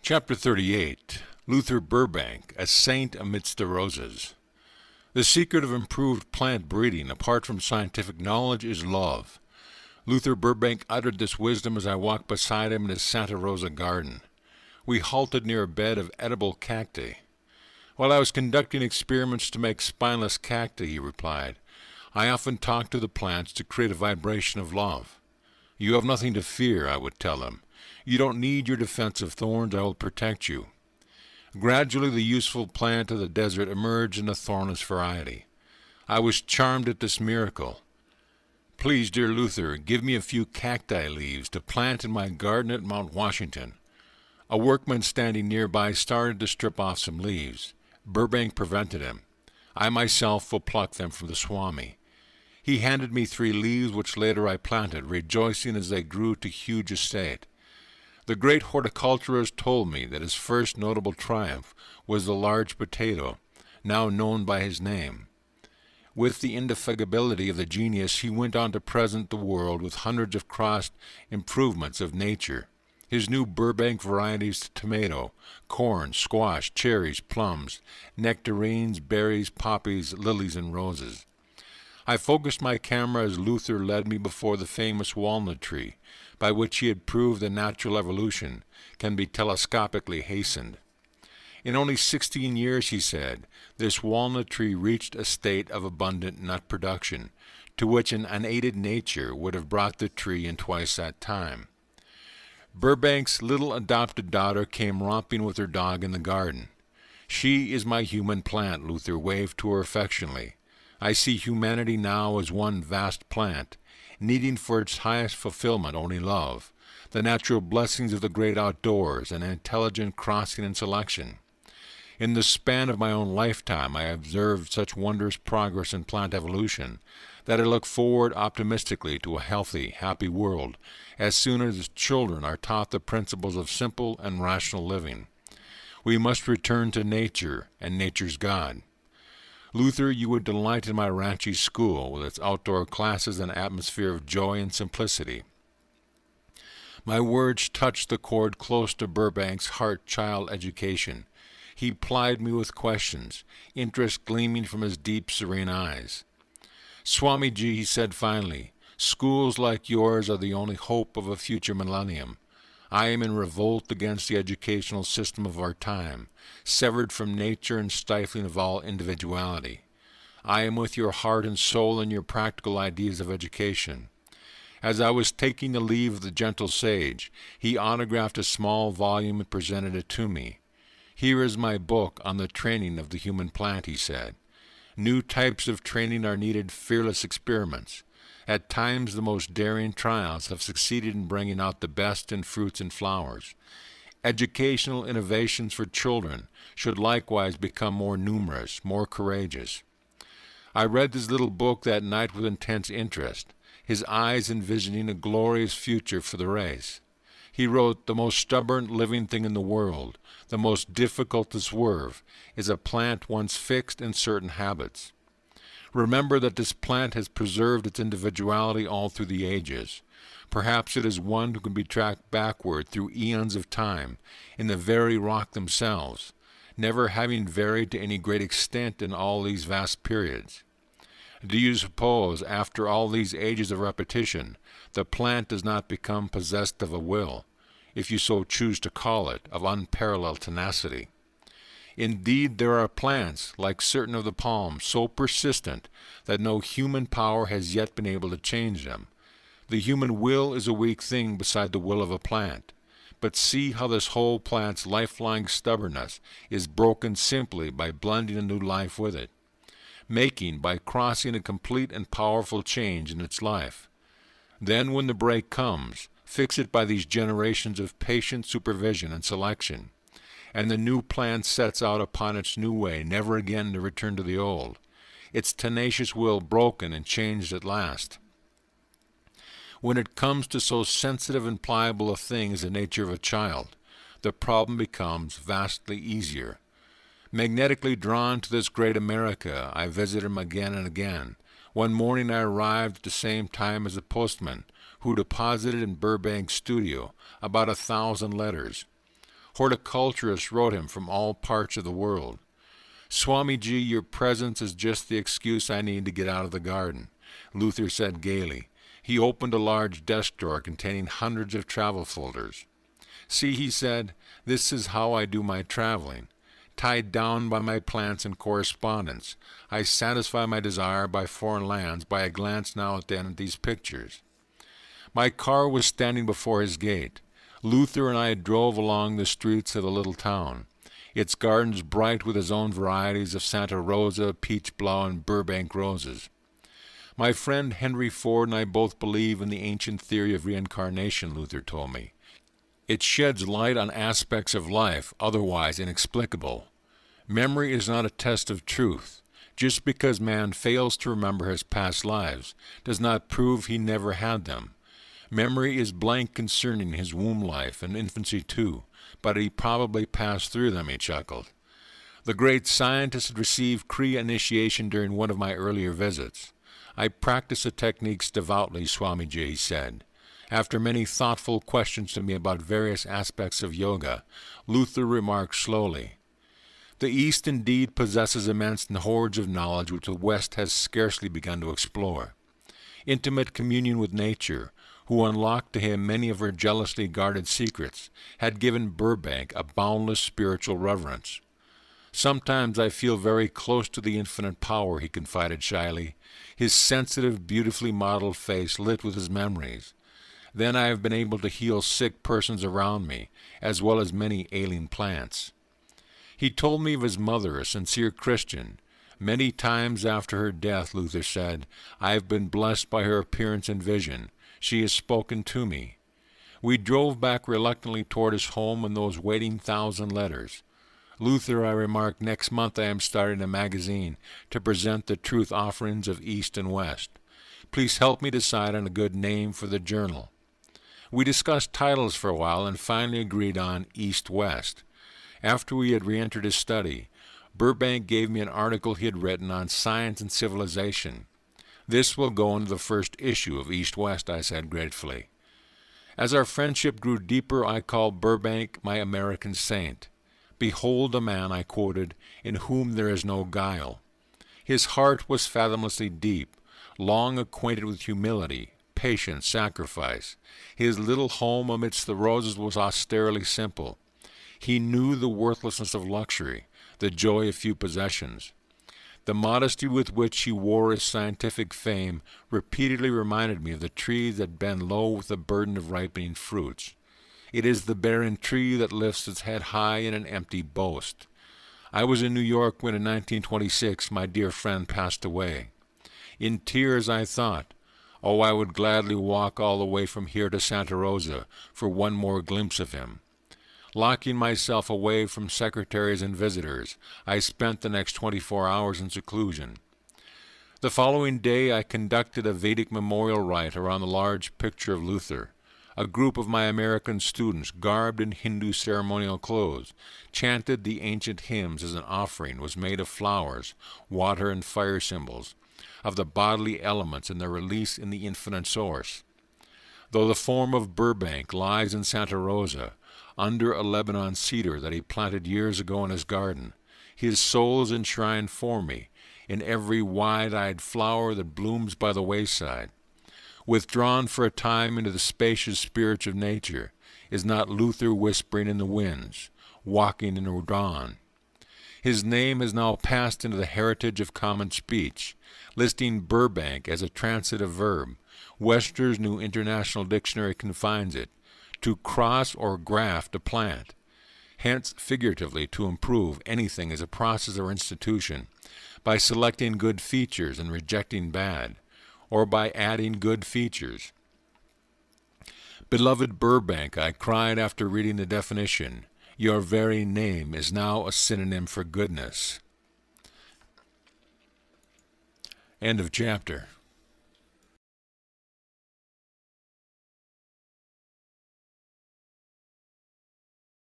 Chapter 38. Luther Burbank, a Saint Amidst the Roses. The secret of improved plant breeding, apart from scientific knowledge, is love. Luther Burbank uttered this wisdom as I walked beside him in his Santa Rosa garden. We halted near a bed of edible cacti. While I was conducting experiments to make spineless cacti, he replied, I often talk to the plants to create a vibration of love. You have nothing to fear, I would tell him. You don't need your defense of thorns, I will protect you. Gradually the useful plant of the desert emerged in a thornless variety. I was charmed at this miracle. Please, dear Luther, give me a few cacti leaves to plant in my garden at Mount Washington. A workman standing nearby started to strip off some leaves. Burbank prevented him. I myself will pluck them from the Swami. He handed me 3 leaves, which later I planted, rejoicing as they grew to huge estate. The great horticulturist told me that his first notable triumph was the large potato, now known by his name. With the indefatigability of the genius, he went on to present the world with hundreds of crossed improvements of nature. His new Burbank varieties of tomato, corn, squash, cherries, plums, nectarines, berries, poppies, lilies, and roses. I focused my camera as Luther led me before the famous walnut tree, by which he had proved that natural evolution can be telescopically hastened. In only 16 years, he said, this walnut tree reached a state of abundant nut production, to which an unaided nature would have brought the tree in twice that time. Burbank's little adopted daughter came romping with her dog in the garden. She is my human plant, Luther waved to her affectionately. I see humanity now as one vast plant, needing for its highest fulfillment only love, the natural blessings of the great outdoors, and intelligent crossing and selection. In the span of my own lifetime, I observed such wondrous progress in plant evolution that I look forward optimistically to a healthy, happy world as soon as children are taught the principles of simple and rational living. We must return to nature and nature's God. Luther, you would delight in my ranchy school with its outdoor classes and atmosphere of joy and simplicity. My words touched the chord close to Burbank's heart-child education. He plied me with questions, interest gleaming from his deep, serene eyes. Swamiji, he said finally, schools like yours are the only hope of a future millennium. I am in revolt against the educational system of our time, severed from nature and stifling of all individuality. I am with your heart and soul in your practical ideas of education. As I was taking the leave of the gentle sage, he autographed a small volume and presented it to me. Here is my book on the training of the human plant, he said. New types of training are needed, fearless experiments. At times the most daring trials have succeeded in bringing out the best in fruits and flowers. Educational innovations for children should likewise become more numerous, more courageous. I read this little book that night with intense interest, his eyes envisioning a glorious future for the race. He wrote, the most stubborn living thing in the world, the most difficult to swerve, is a plant once fixed in certain habits. Remember that this plant has preserved its individuality all through the ages. Perhaps it is one who can be tracked backward through eons of time, in the very rock themselves, never having varied to any great extent in all these vast periods. Do you suppose, after all these ages of repetition, the plant does not become possessed of a will, if you so choose to call it, of unparalleled tenacity? Indeed, there are plants, like certain of the palms, so persistent that no human power has yet been able to change them. The human will is a weak thing beside the will of a plant. But see how this whole plant's lifelong stubbornness is broken simply by blending a new life with it, making, by crossing, a complete and powerful change in its life. Then when the break comes, fix it by these generations of patient supervision and selection, and the new plant sets out upon its new way, never again to return to the old, its tenacious will broken and changed at last. When it comes to so sensitive and pliable a thing as the nature of a child, the problem becomes vastly easier. Magnetically drawn to this great America, I visit him again and again. One morning I arrived at the same time as the postman, who deposited in Burbank's studio about 1,000 letters. Horticulturists wrote him from all parts of the world. "Swamiji, your presence is just the excuse I need to get out of the garden," Luther said gaily. He opened a large desk drawer containing hundreds of travel folders. "See," he said, "this is how I do my traveling. Tied down by my plants and correspondence, I satisfy my desire by foreign lands by a glance now and then at these pictures." My car was standing before his gate. Luther and I drove along the streets of the little town, its gardens bright with his own varieties of Santa Rosa, peach blow, and Burbank roses. "My friend Henry Ford and I both believe in the ancient theory of reincarnation," Luther told me. "It sheds light on aspects of life otherwise inexplicable. Memory is not a test of truth. Just because man fails to remember his past lives does not prove he never had them. Memory is blank concerning his womb life and infancy too, but he probably passed through them," he chuckled. "The great scientist had received Kriya initiation during one of my earlier visits. I practice the techniques devoutly, Swamiji," he said. After many thoughtful questions to me about various aspects of yoga, Luther remarked slowly, "The East indeed possesses immense hordes of knowledge which the West has scarcely begun to explore. Intimate communion with nature, who unlocked to him many of her jealously guarded secrets, had given Burbank a boundless spiritual reverence. Sometimes I feel very close to the infinite power," he confided shyly, his sensitive, beautifully modeled face lit with his memories. "Then I have been able to heal sick persons around me, as well as many ailing plants." He told me of his mother, a sincere Christian. "Many times after her death," Luther said, "I have been blessed by her appearance and vision. She has spoken to me." We drove back reluctantly toward his home and those waiting 1,000 letters. "Luther," I remarked, "next month I am starting a magazine to present the truth offerings of East and West. Please help me decide on a good name for the journal." We discussed titles for a while and finally agreed on East-West. After we had re-entered his study, Burbank gave me an article he had written on science and civilization. "This will go into the first issue of East-West," I said gratefully. As our friendship grew deeper, I called Burbank my American saint. "Behold a man," I quoted, "in whom there is no guile." His heart was fathomlessly deep, long acquainted with humility, patience, sacrifice. His little home amidst the roses was austerely simple. He knew the worthlessness of luxury, the joy of few possessions. The modesty with which he wore his scientific fame repeatedly reminded me of the trees that bend low with the burden of ripening fruits. It is the barren tree that lifts its head high in an empty boast. I was in New York when in 1926 my dear friend passed away. In tears I thought, oh, I would gladly walk all the way from here to Santa Rosa for one more glimpse of him. Locking myself away from secretaries and visitors, I spent the next 24 hours in seclusion. The following day I conducted a Vedic memorial rite around the large picture of Luther. A group of my American students, garbed in Hindu ceremonial clothes, chanted the ancient hymns as an offering was made of flowers, water, and fire symbols, of the bodily elements and their release in the infinite source. Though the form of Burbank lies in Santa Rosa, under a Lebanon cedar that he planted years ago in his garden, his soul is enshrined for me in every wide-eyed flower that blooms by the wayside. Withdrawn for a time into the spacious spirits of nature, is not Luther whispering in the winds, walking in a dawn? His name has now passed into the heritage of common speech, listing Burbank as a transitive verb. Webster's New International Dictionary confines it, to cross or graft a plant. Hence, figuratively, to improve anything is a process or institution, by selecting good features and rejecting bad, or by adding good features. Beloved Burbank, I cried after reading the definition, your very name is now a synonym for goodness. End of chapter.